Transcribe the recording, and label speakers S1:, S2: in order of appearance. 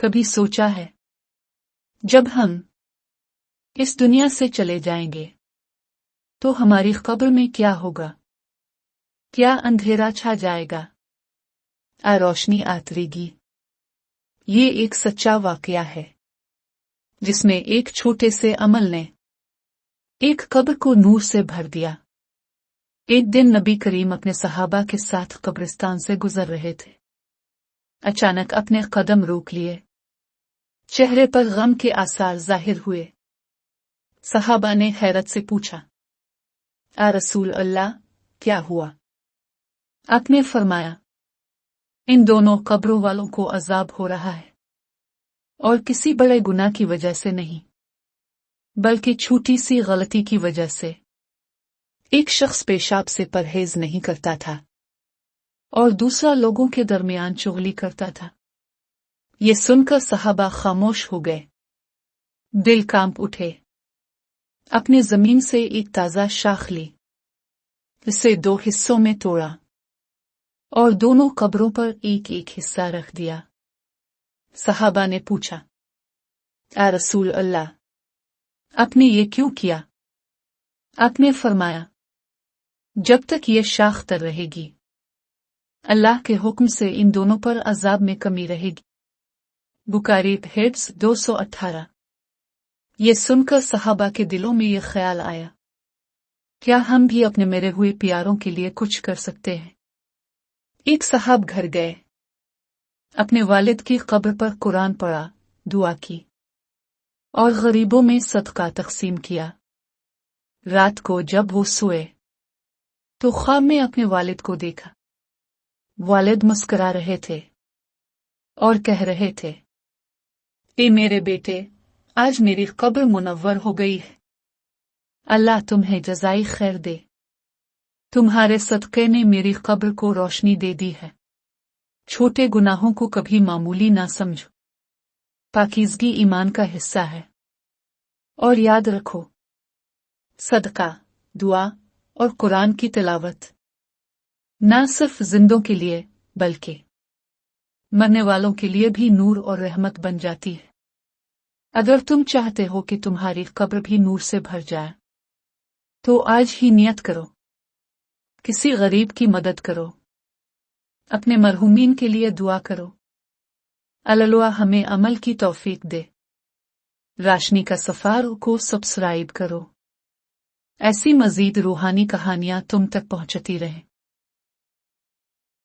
S1: कभी सोचा है जब हम इस दुनिया से चले जाएंगे तो हमारी कब्र में क्या होगा? क्या अंधेरा छा जाएगा या रोशनी आतरेगी? ये एक सच्चा वाकया है जिसमें एक छोटे से अमल ने एक कब्र को नूर से भर दिया। एक दिन नबी करीम अपने सहाबा के साथ कब्रिस्तान से गुजर रहे थे। अचानक अपने कदम रोक लिए। चेहरे पर गम के आसार जाहिर हुए। सहाबा ने हैरत से पूछा, आ रसूल अल्लाह, क्या हुआ? आपने फरमाया, इन दोनों कब्रों वालों को अजाब हो रहा है और किसी बड़े गुनाह की वजह से नहीं, बल्कि छोटी सी गलती की वजह से। एक शख्स पेशाब से परहेज नहीं करता था और दूसरा लोगों के दरमियान चुगली करता था। ये सुनकर सहाबा खामोश हो गए। दिल कांप उठे। अपने जमीन से एक ताजा शाख ली, इसे 2 हिस्सों में तोड़ा और दोनों कब्रों पर एक एक हिस्सा रख दिया। सहाबा ने पूछा, आ रसूल अल्लाह, आपने ये क्यों किया? आपने फरमाया, जब तक ये शाख तर रहेगी अल्लाह के हुक्म से इन दोनों पर अजाब में कमी रहेगी। बुखारी हेड्स 218। ये सुनकर सहाबा के दिलों में ये ख्याल आया, क्या हम भी अपने मेरे हुए प्यारों के लिए कुछ कर सकते हैं? एक साहब घर गए, अपने वालिद की कब्र पर कुरान पढ़ा, दुआ की और गरीबों में सदका तकसीम किया। रात को जब वो सोए तो ख्वाब में अपने वालिद को देखा। वालिद मुस्कुरा रहे थे और कह रहे थे, ए मेरे बेटे, आज मेरी कब्र मुनव्वर हो गई है। अल्लाह तुम्हें जज़ाई खैर दे। तुम्हारे सदक़े ने मेरी कब्र को रोशनी दे दी है। छोटे गुनाहों को कभी मामूली ना समझो। पाकीज़गी ईमान का हिस्सा है। और याद रखो, सदका, दुआ और कुरान की तिलावत ना सिर्फ जिंदों के लिए बल्कि मरने वालों के लिए भी नूर और रहमत बन जाती है। अगर तुम चाहते हो कि तुम्हारी कब्र भी नूर से भर जाए तो आज ही नियत करो, किसी गरीब की मदद करो, अपने मरहूमीन के लिए दुआ करो। अल्लाह हमें अमल की तौफीक दे। रोशनी का सफर को सब्सक्राइब करो। ऐसी मजीद रूहानी कहानियां तुम तक पहुंचती रहें।